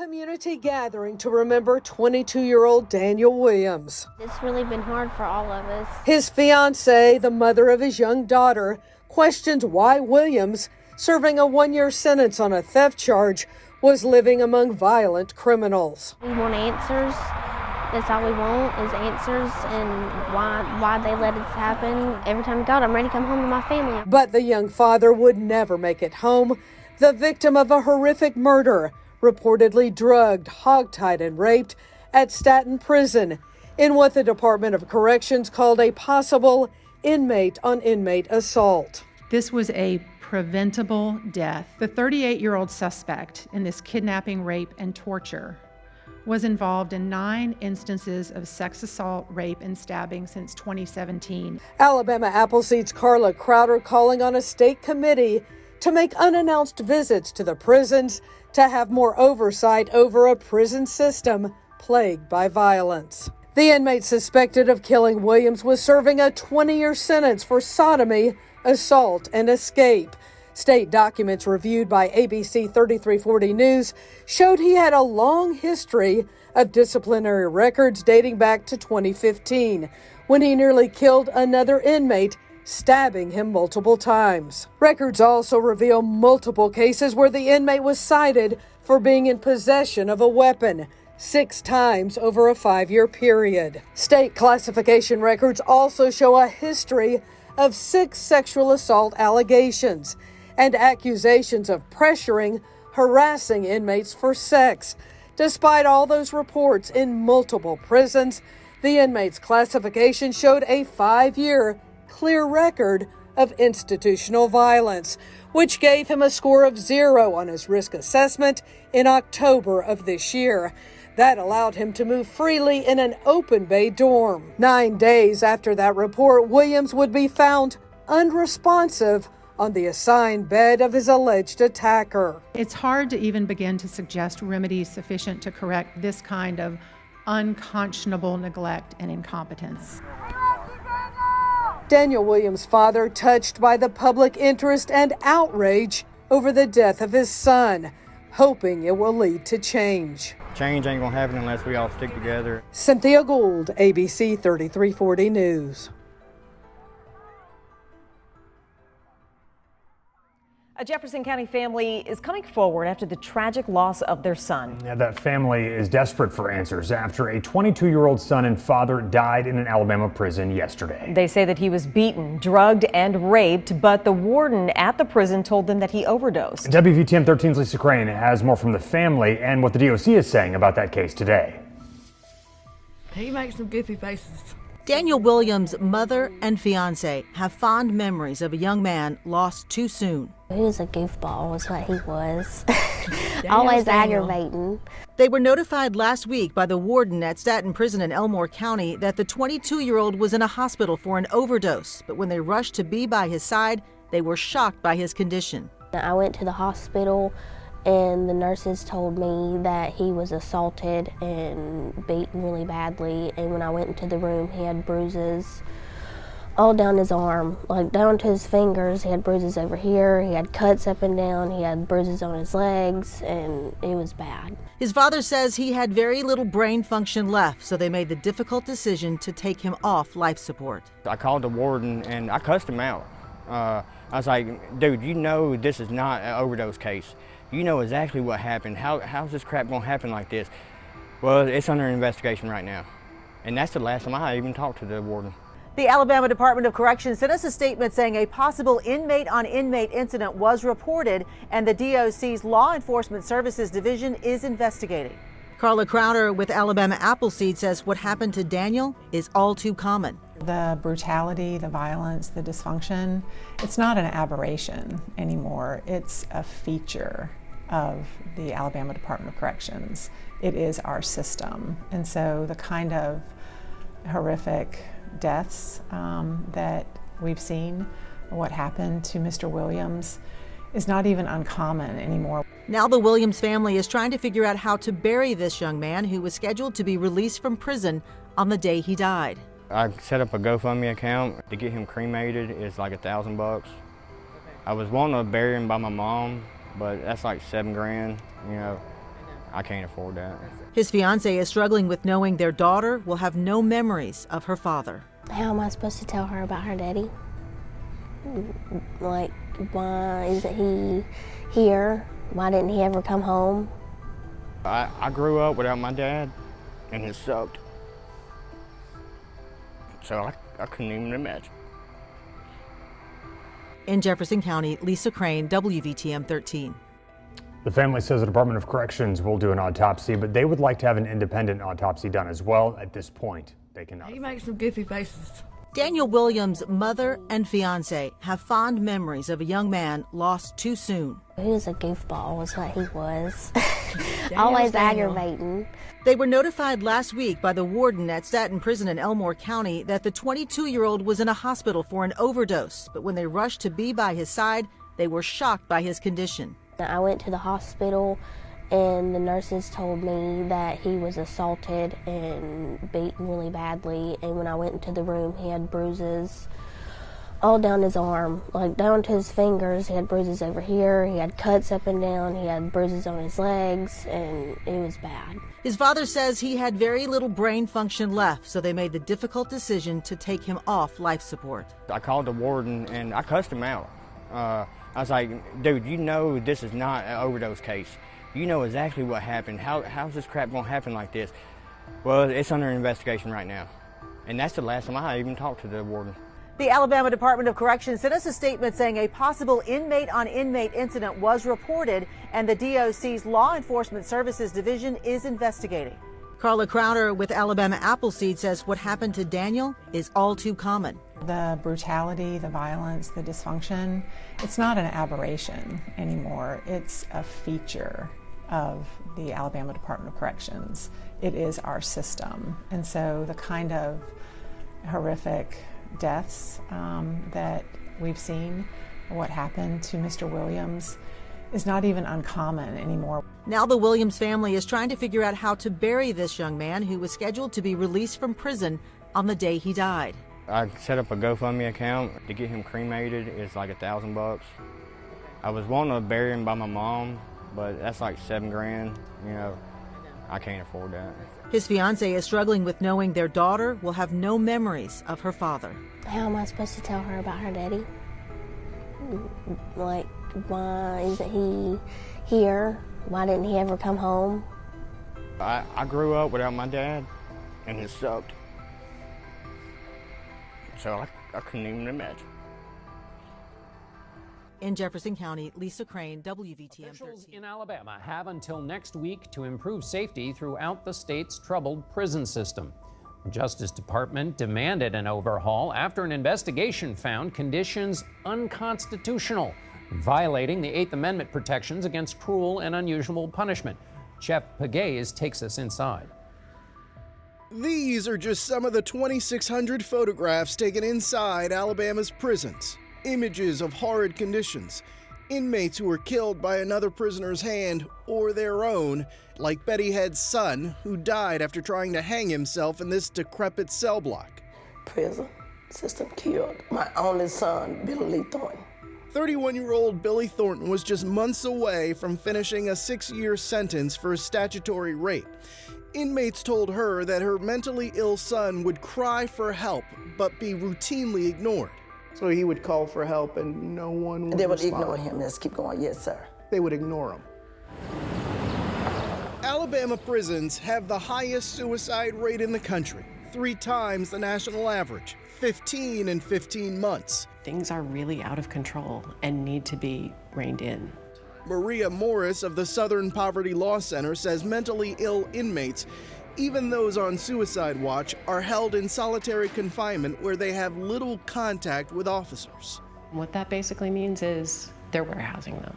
community gathering to remember 22-year-old Daniel Williams. It's really been hard for all of us. His fiancée, the mother of his young daughter, questioned why Williams, serving a 1-year sentence on a theft charge, was living among violent criminals. We want answers. That's all we want is answers and why they let it happen. Every time God, I'm ready to come home to my family. But the young father would never make it home. The victim of a horrific murder, reportedly drugged, hogtied, and raped at Staten Prison in what the Department of Corrections called a possible inmate-on-inmate assault. This was a preventable death. The 38-year-old suspect in this kidnapping, rape, and torture was involved in 9 instances of sex assault, rape, and stabbing since 2017. Alabama Appleseed's Carla Crowder calling on a state committee to make unannounced visits to the prisons to have more oversight over a prison system plagued by violence. The inmate suspected of killing Williams was serving a 20-year sentence for sodomy, assault, and escape. State documents reviewed by ABC 3340 News showed he had a long history of disciplinary records dating back to 2015, when he nearly killed another inmate, stabbing him multiple times. Records also reveal multiple cases where the inmate was cited for being in possession of a weapon, 6 times over a 5-year period. State classification records also show a history of 6 sexual assault allegations and accusations of pressuring, harassing inmates for sex. Despite all those reports in multiple prisons, the inmate's classification showed a 5-year clear record of institutional violence, which gave him a score of 0 on his risk assessment in October of this year. That allowed him to move freely in an open bay dorm. 9 days after that report, Williams would be found unresponsive on the assigned bed of his alleged attacker. It's hard to even begin to suggest remedies sufficient to correct this kind of unconscionable neglect and incompetence. Daniel Williams' father touched by the public interest and outrage over the death of his son, hoping it will lead to change. Change ain't gonna happen unless we all stick together. Cynthia Gould, ABC 3340 News. A Jefferson County family is coming forward after the tragic loss of their son. Yeah, that family is desperate for answers after a 22-year-old son and father died in an Alabama prison yesterday. They say that he was beaten, drugged, and raped, but the warden at the prison told them that he overdosed. WVTM 13's Lisa Crane has more from the family and what the DOC is saying about that case today. He makes some goofy faces. Daniel Williams' mother and fiance have fond memories of a young man lost too soon. He was a goofball, was what he was. Always aggravating. They were notified last week by the warden at Staten Prison in Elmore County that the 22-year-old was in a hospital for an overdose. But when they rushed to be by his side, they were shocked by his condition. I went to the hospital and the nurses told me that he was assaulted and beaten really badly. And when I went into the room, he had bruises all down his arm, like down to his fingers. He had bruises over here, he had cuts up and down, he had bruises on his legs, and it was bad. His father says he had very little brain function left, so they made the difficult decision to take him off life support. I called the warden and I cussed him out. I was like, dude, you know this is not an overdose case. You know exactly what happened. How's this crap gonna happen like this? Well, it's under investigation right now. And that's the last time I even talked to the warden. The Alabama Department of Corrections sent us a statement saying a possible inmate-on-inmate incident was reported and the DOC's Law Enforcement Services Division is investigating. Carla Crowder with Alabama Appleseed says what happened to Daniel is all too common. The brutality, the violence, the dysfunction, it's not an aberration anymore. It's a feature of the Alabama Department of Corrections. It is our system. And so the kind of horrific deaths that we've seen, what happened to Mr. Williams, is not even uncommon anymore. Now the Williams family is trying to figure out how to bury this young man who was scheduled to be released from prison on the day he died. I set up a GoFundMe account to get him cremated. It's like $1,000. I was wanting to bury him by my mom, but that's like $7 grand, you know. I can't afford that. His fiancée is struggling with knowing their daughter will have no memories of her father. How am I supposed to tell her about her daddy? Like, why isn't he here? Why didn't he ever come home? I grew up without my dad, and it sucked. So I couldn't even imagine. In Jefferson County, Lisa Crane, WVTM 13. The family says the Department of Corrections will do an autopsy, but they would like to have an independent autopsy done as well. At this point, they cannot. He makes some goofy faces. Daniel Williams' mother and fiancé have fond memories of a young man lost too soon. He was a goofball, was what he was. Always aggravating. They were notified last week by the warden at Staten Prison in Elmore County that the 22-year-old was in a hospital for an overdose, but when they rushed to be by his side, they were shocked by his condition. I went to the hospital and the nurses told me that he was assaulted and beaten really badly, and when I went into the room he had bruises all down his arm, like down to his fingers. He had bruises over here, he had cuts up and down, he had bruises on his legs, and it was bad. His father says he had very little brain function left, so they made the difficult decision to take him off life support. I called the warden and I cussed him out. I was like, dude, you know this is not an overdose case. You know exactly what happened. How's this crap gonna happen like this? Well, it's under investigation right now. And that's the last time I even talked to the warden. The Alabama Department of Corrections sent us a statement saying a possible inmate-on-inmate incident was reported, and the DOC's Law Enforcement Services Division is investigating. Carla Crowder with Alabama Appleseed says what happened to Daniel is all too common. The brutality, the violence, the dysfunction, it's not an aberration anymore. It's a feature of the Alabama Department of Corrections. It is our system. And so the kind of horrific deaths that we've seen, what happened to Mr. Williams, is not even uncommon anymore. Now the Williams family is trying to figure out how to bury this young man who was scheduled to be released from prison on the day he died. I set up a GoFundMe account to get him cremated. It's like $1,000. I was wanting to bury him by my mom, but that's like $7,000. You know, I can't afford that. His fiancée is struggling with knowing their daughter will have no memories of her father. How am I supposed to tell her about her daddy? Like, why isn't he here? Why didn't he ever come home? I grew up without my dad, and it sucked. So I couldn't even imagine. In Jefferson County, Lisa Crane, WVTM 13. Officials in Alabama have until next week to improve safety throughout the state's troubled prison system. The Justice Department demanded an overhaul after an investigation found conditions unconstitutional, violating the Eighth Amendment protections against cruel and unusual punishment. Jeff Pegues takes us inside. These are just some of the 2,600 photographs taken inside Alabama's prisons. Images of horrid conditions. Inmates who were killed by another prisoner's hand or their own, like Betty Head's son, who died after trying to hang himself in this decrepit cell block. Prison system killed my only son, Billy Thornton. 31-year-old Billy Thornton was just months away from finishing a 6-year sentence for a statutory rape. Inmates told her that her mentally ill son would cry for help, but be routinely ignored. So he would call for help and no one would They would respond. ignore him. Let's keep going. Yes, sir. They would ignore him. Alabama prisons have the highest suicide rate in the country, 3 times the national average, 15 in 15 months. Things are really out of control and need to be reined in. Maria Morris of the Southern Poverty Law Center says mentally ill inmates, even those on suicide watch, are held in solitary confinement where they have little contact with officers. What that basically means is they're warehousing them.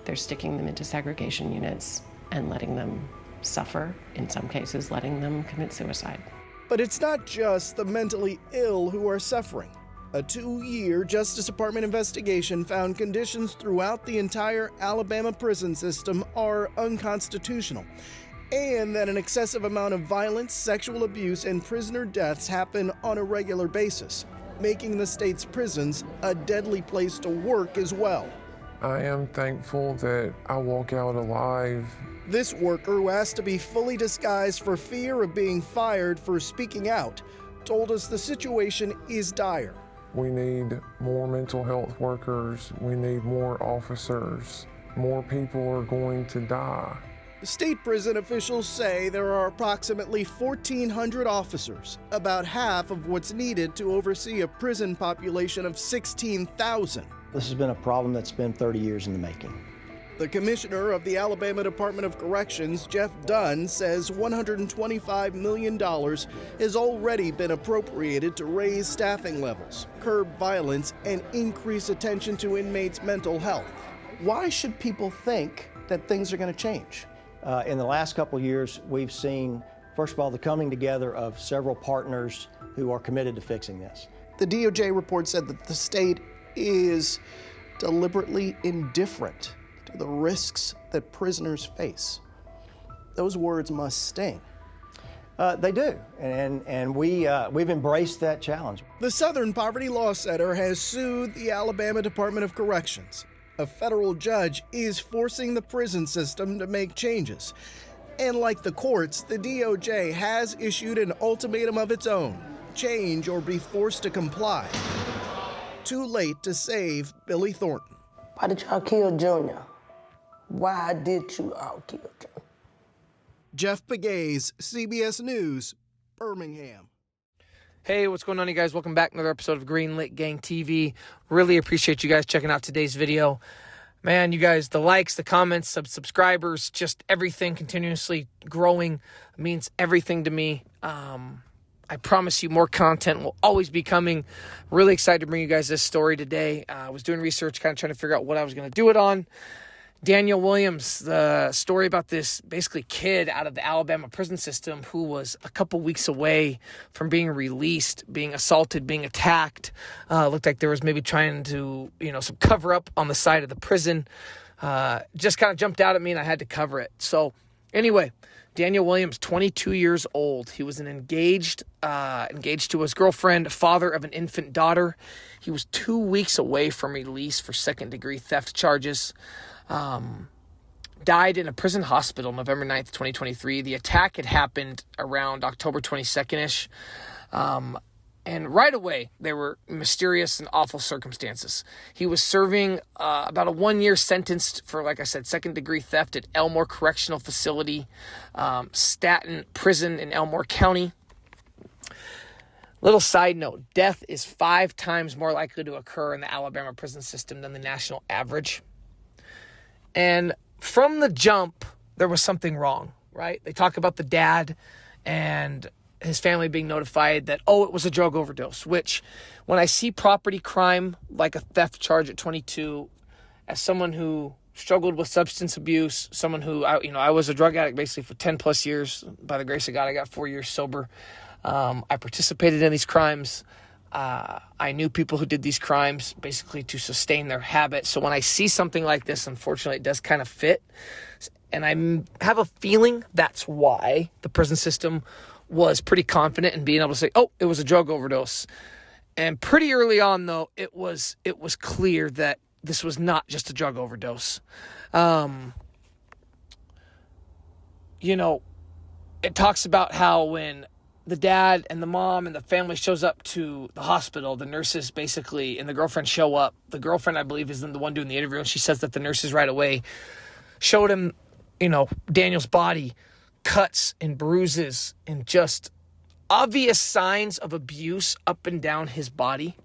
They're sticking them into segregation units and letting them suffer, in some cases letting them commit suicide. But it's not just the mentally ill who are suffering. A 2-year Justice Department investigation found conditions throughout the entire Alabama prison system are unconstitutional, and that an excessive amount of violence, sexual abuse, and prisoner deaths happen on a regular basis, making the state's prisons a deadly place to work as well. I am thankful that I walk out alive. This worker, who has to be fully disguised for fear of being fired for speaking out, told us the situation is dire. We need more mental health workers. We need more officers. More people are going to die. State prison officials say there are approximately 1,400 officers, about half of what's needed to oversee a prison population of 16,000. This has been a problem that's been 30 years in the making. The commissioner of the Alabama Department of Corrections, Jeff Dunn, says $125 million has already been appropriated to raise staffing levels, curb violence, and increase attention to inmates' mental health. Why should people think that things are going to change? In the last couple of years, we've seen, first of all, the coming together of several partners who are committed to fixing this. The DOJ report said that the state is deliberately indifferent to the risks that prisoners face. Those words must sting. They do, and we've embraced that challenge. The Southern Poverty Law Center has sued the Alabama Department of Corrections. A federal judge is forcing the prison system to make changes. And like the courts, the DOJ has issued an ultimatum of its own: change or be forced to comply. Too late to save Billy Thornton. Why did y'all kill Junior? Why did you all kill Junior? Jeff Pegues, CBS News, Birmingham. Hey, what's going on, you guys? Welcome back to another episode of Greenlit Gang TV. Really appreciate you guys checking out today's video. Man, you guys, the likes, the comments, subscribers, just everything continuously growing means everything to me. I promise you more content will always be coming. Really excited to bring you guys this story today. I was doing research, kind of trying to figure out what I was going to do it on. Daniel Williams, the story about this basically kid out of the Alabama prison system who was a couple weeks away from being released, being assaulted, being attacked. Looked like there was maybe trying to, some cover up on the side of the prison. Just kind of jumped out at me and I had to cover it. So anyway, Daniel Williams, 22 years old. He was engaged to his girlfriend, father of an infant daughter. He was 2 weeks away from release for second-degree theft charges. Died in a prison hospital November 9th, 2023. The attack had happened around October 22nd-ish. And right away, there were mysterious and awful circumstances. He was serving about a 1-year sentence for, like I said, second-degree theft at Elmore Correctional Facility, Staten Prison in Elmore County. Little side note, death is 5 times more likely to occur in the Alabama prison system than the national average. And from the jump, there was something wrong, right? They talk about the dad and his family being notified that, it was a drug overdose, which when I see property crime, like a theft charge at 22, as someone who struggled with substance abuse, someone who, I was a drug addict basically for 10 plus years. By the grace of God, I got 4 years sober. I participated in these crimes. I knew people who did these crimes basically to sustain their habit. So when I see something like this, unfortunately, it does kind of fit. And I have a feeling that's why the prison system was pretty confident in being able to say, it was a drug overdose. And pretty early on, though, it was clear that this was not just a drug overdose. It talks about how when the dad and the mom and the family shows up to the hospital, the nurses basically and the girlfriend show up. The girlfriend, I believe, is the one doing the interview, and she says that the nurses right away showed him, Daniel's body, cuts and bruises and just obvious signs of abuse up and down his body.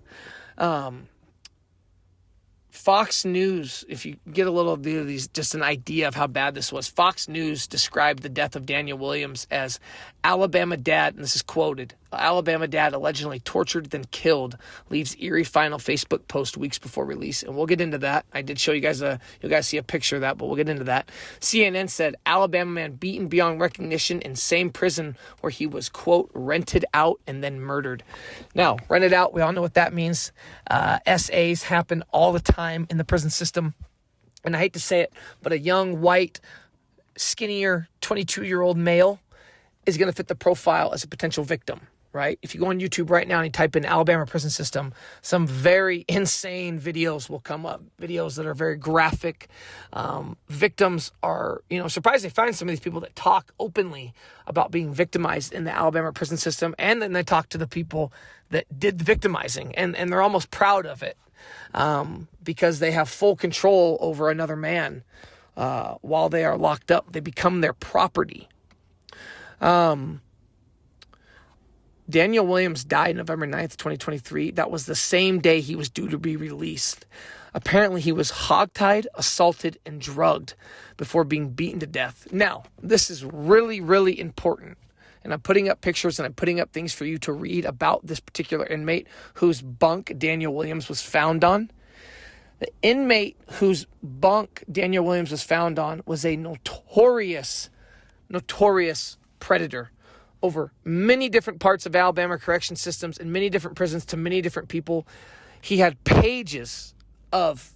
Fox News, if you get a little bit of these, just an idea of how bad this was, Fox News described the death of Daniel Williams as Alabama dad, and this is quoted, Alabama dad allegedly tortured then killed, leaves eerie final Facebook post weeks before release. And we'll get into that. I did show you guys you guys see a picture of that, but we'll get into that. CNN said Alabama man beaten beyond recognition in same prison where he was, quote, rented out and then murdered. Now, rented out, we all know what that means. SAs happen all the time in the prison system. And I hate to say it, but a young, white, skinnier, 22-year-old male is going to fit the profile as a potential victim. right? If you go on YouTube right now and you type in Alabama prison system, some very insane videos will come up, videos that are very graphic. Victims are, surprised they find some of these people that talk openly about being victimized in the Alabama prison system, and then they talk to the people that did the victimizing, and they're almost proud of it because they have full control over another man while they are locked up. They become their property. Daniel Williams died November 9th, 2023. That was the same day he was due to be released. Apparently, he was hogtied, assaulted, and drugged before being beaten to death. Now, this is really, really important. And I'm putting up pictures and I'm putting up things for you to read about this particular inmate whose bunk Daniel Williams was found on. The inmate whose bunk Daniel Williams was found on was a notorious predator over many different parts of Alabama correction systems and many different prisons to many different people. He had pages of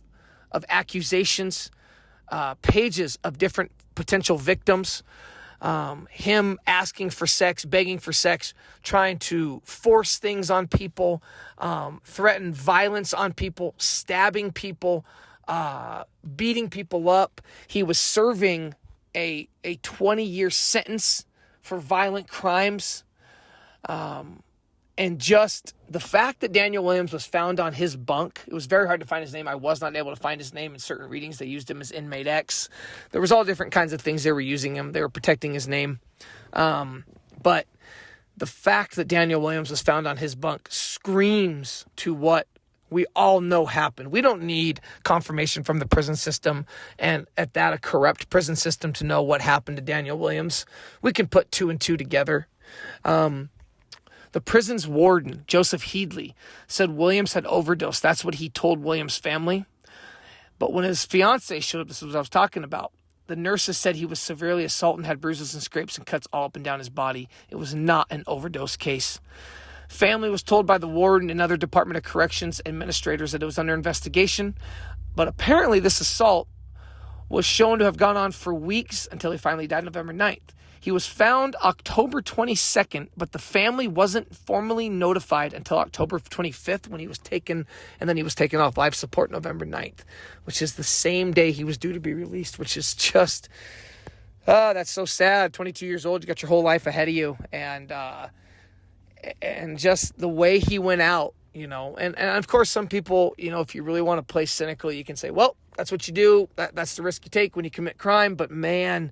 accusations, pages of different potential victims, him asking for sex, begging for sex, trying to force things on people, threaten violence on people, stabbing people, beating people up. He was serving a 20-year sentence for violent crimes. And just the fact that Daniel Williams was found on his bunk, it was very hard to find his name. I was not able to find his name in certain readings. They used him as inmate X. There was all different kinds of things they were using him. They were protecting his name. But the fact that Daniel Williams was found on his bunk screams to what we all know happened. We don't need confirmation from the prison system and at that a corrupt prison system to know what happened to Daniel Williams. We can put two and two together. The prison's warden, Joseph Headley, said Williams had overdosed. That's what he told Williams' family. But when his fiance showed up, this is what I was talking about, the nurses said he was severely assaulted and had bruises and scrapes and cuts all up and down his body. It was not an overdose case. Family was told by the warden and other Department of Corrections administrators that it was under investigation. But apparently this assault was shown to have gone on for weeks until he finally died November 9th. He was found October 22nd, but the family wasn't formally notified until October 25th when he was taken, and then he was taken off life support November 9th, which is the same day he was due to be released, which is just, that's so sad. 22 years old, you got your whole life ahead of you, and just the way he went out, and of course some people, if you really want to play cynical, you can say, well, that's what you do. That's the risk you take when you commit crime. But man,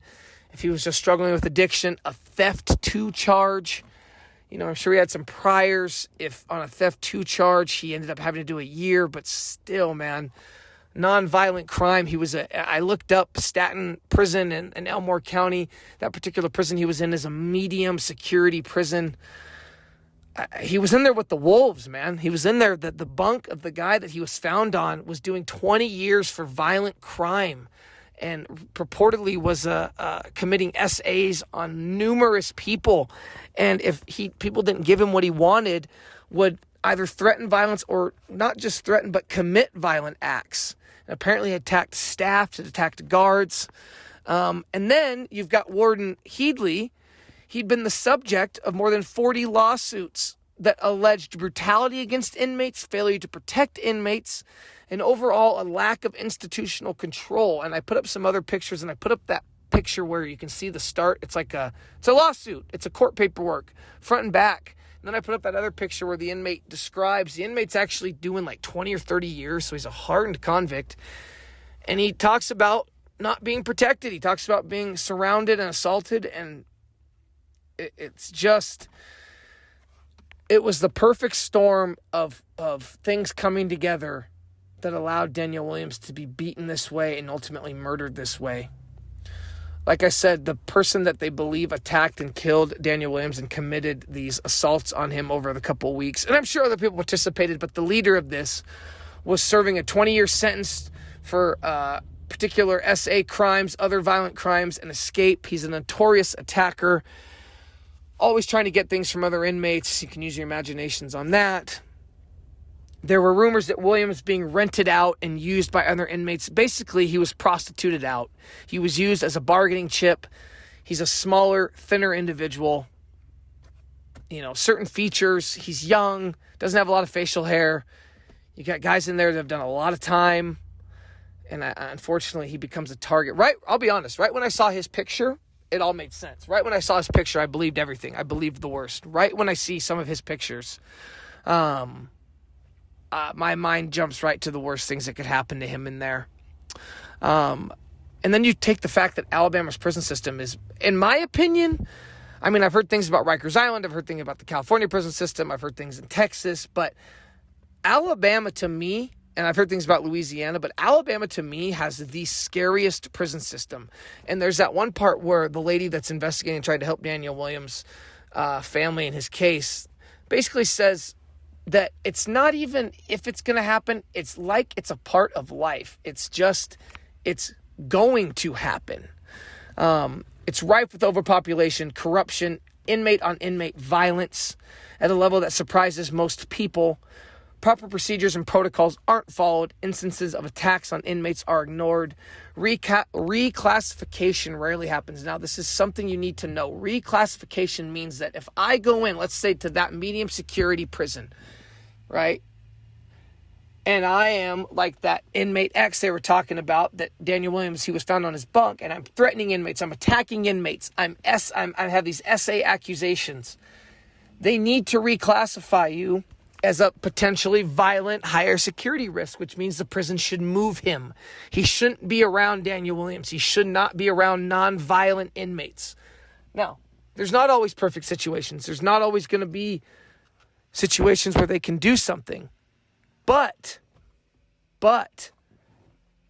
if he was just struggling with addiction, a theft 2 charge, I'm sure he had some priors. If on a theft 2 charge, he ended up having to do a year, but still, man, nonviolent crime. I looked up Staten Prison in Elmore County. That particular prison he was in is a medium security prison. He was in there with the wolves, man. He was in there. The bunk of the guy that he was found on was doing 20 years for violent crime and purportedly was committing SAs on numerous people. And if people didn't give him what he wanted, would either threaten violence or not just threaten, but commit violent acts. And apparently attacked staff, attacked guards. And then you've got Warden Headley. He'd been the subject of more than 40 lawsuits that alleged brutality against inmates, failure to protect inmates, and overall a lack of institutional control. And I put up some other pictures, and I put up that picture where you can see the start. It's a lawsuit. It's a court paperwork, front and back. And then I put up that other picture where the inmate describes the inmate's actually doing like 20 or 30 years, so he's a hardened convict. And he talks about not being protected. He talks about being surrounded and assaulted, and it was the perfect storm of things coming together that allowed Daniel Williams to be beaten this way and ultimately murdered this way. Like I said, the person that they believe attacked and killed Daniel Williams and committed these assaults on him over the couple of weeks, and I'm sure other people participated, but the leader of this was serving a 20-year sentence for particular SA crimes, other violent crimes, and escape. He's a notorious attacker, always trying to get things from other inmates. You can use your imaginations on that. There were rumors that Williams being rented out and used by other inmates. Basically, he was prostituted out. He was used as a bargaining chip. He's a smaller, thinner individual. certain features. He's young, doesn't have a lot of facial hair. You got guys in there that have done a lot of time. And unfortunately, he becomes a target. Right? I'll be honest. Right when I saw his picture, it all made sense. Right when I saw his picture, I believed everything. I believed the worst. Right when I see some of his pictures, my mind jumps right to the worst things that could happen to him in there. And then you take the fact that Alabama's prison system is, in my opinion, I mean, I've heard things about Rikers Island. I've heard things about the California prison system. I've heard things in Texas. But Alabama, to me, and I've heard things about Louisiana, but Alabama, to me, has the scariest prison system. And there's that one part where the lady that's investigating and tried to help Daniel Williams' family in his case basically says that it's not even if it's going to happen. It's like it's a part of life. It's going to happen. It's rife with overpopulation, corruption, inmate-on-inmate violence at a level that surprises most people. Proper procedures and protocols aren't followed. Instances of attacks on inmates are ignored. Reclassification rarely happens. Now, this is something you need to know. Reclassification means that if I go in, let's say, to that medium security prison, right? And I am like that inmate X they were talking about, that Daniel Williams, he was found on his bunk, and I'm threatening inmates, I'm attacking inmates, I have these SA accusations. They need to reclassify you as a potentially violent higher security risk, which means the prison should move him. He shouldn't be around Daniel Williams. He should not be around non-violent inmates. Now, there's not always perfect situations. There's not always going to be situations where they can do something. But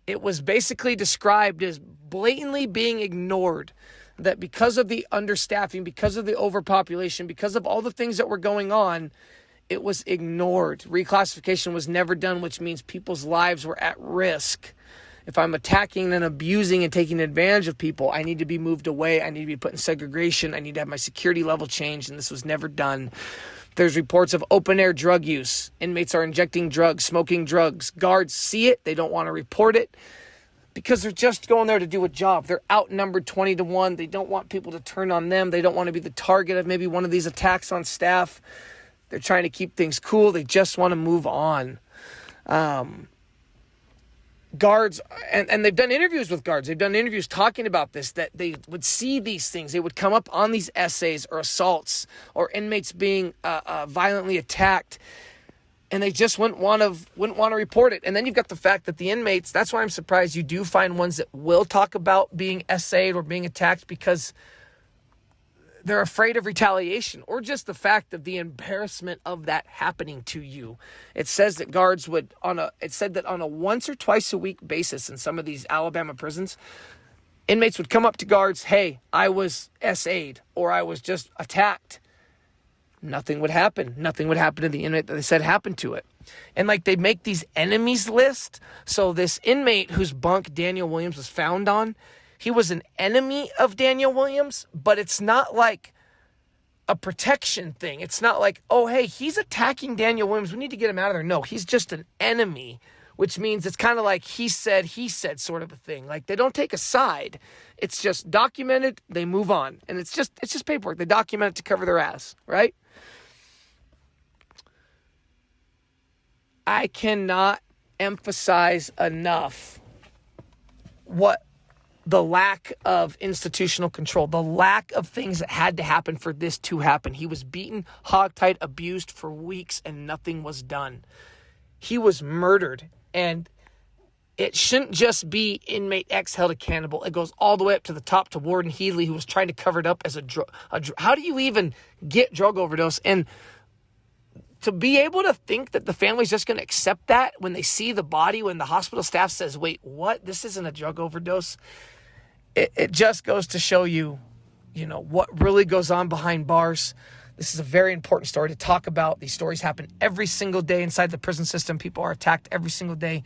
it was basically described as blatantly being ignored, that because of the understaffing, because of the overpopulation, because of all the things that were going on, it was ignored. Reclassification was never done, which means people's lives were at risk. If I'm attacking and abusing and taking advantage of people, I need to be moved away. I need to be put in segregation. I need to have my security level changed, and this was never done. There's reports of open-air drug use. Inmates are injecting drugs, smoking drugs. Guards see it. They don't want to report it because they're just going there to do a job. They're outnumbered 20-1. They don't want people to turn on them. They don't want to be the target of maybe one of these attacks on staff. They're trying to keep things cool. They just want to move on. Guards, and they've done interviews with guards. They've done interviews talking about this, that they would see these things. They would come up on these essays or assaults or inmates being violently attacked, and they just wouldn't want to report it. And then you've got the fact that the inmates, that's why I'm surprised you do find ones that will talk about being essayed or being attacked, because they're afraid of retaliation or just the fact of the embarrassment of that happening to you. It says that guards would, it said that on a once or twice a week basis in some of these Alabama prisons, inmates would come up to guards, hey, I was SA'd or I was just attacked. Nothing would happen. Nothing would happen to the inmate that they said happened to it. And like they make these enemies list. So this inmate whose bunk Daniel Williams was found on, he was an enemy of Daniel Williams, but it's not like a protection thing. It's not like, oh, hey, he's attacking Daniel Williams, we need to get him out of there. No, he's just an enemy, which means it's kind of like he said sort of a thing. Like they don't take a side. It's just documented, they move on. And it's just paperwork. They document it to cover their ass, right? I cannot emphasize enough what the lack of institutional control, the lack of things that had to happen for this to happen. He was beaten, hogtied, abused for weeks, and nothing was done. He was murdered, and it shouldn't just be inmate X held accountable. It goes all the way up to the top to Warden Healy, who was trying to cover it up as a drug. How do you even get drug overdose? And to be able to think that the family's just going to accept that when they see the body, when the hospital staff says, wait, what? This isn't a drug overdose. It just goes to show you, what really goes on behind bars. This is a very important story to talk about. These stories happen every single day inside the prison system. People are attacked every single day.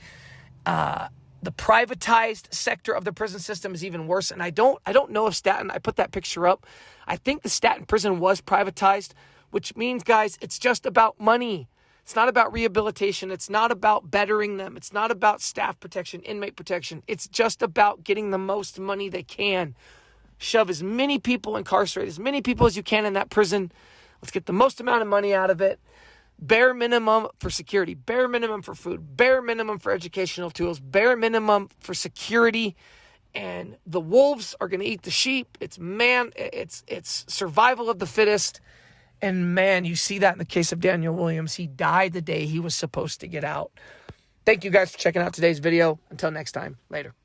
The privatized sector of the prison system is even worse. And I don't know if Staten, I put that picture up. I think the Staten prison was privatized, which means, guys, it's just about money. It's not about rehabilitation. It's not about bettering them. It's not about staff protection, inmate protection. It's just about getting the most money they can. Shove as many people incarcerated, as many people as you can in that prison. Let's get the most amount of money out of it. Bare minimum for security, bare minimum for food, bare minimum for educational tools, bare minimum for security. And the wolves are going to eat the sheep. It's survival of the fittest. And man, you see that in the case of Daniel Williams. He died the day he was supposed to get out. Thank you guys for checking out today's video. Until next time, later.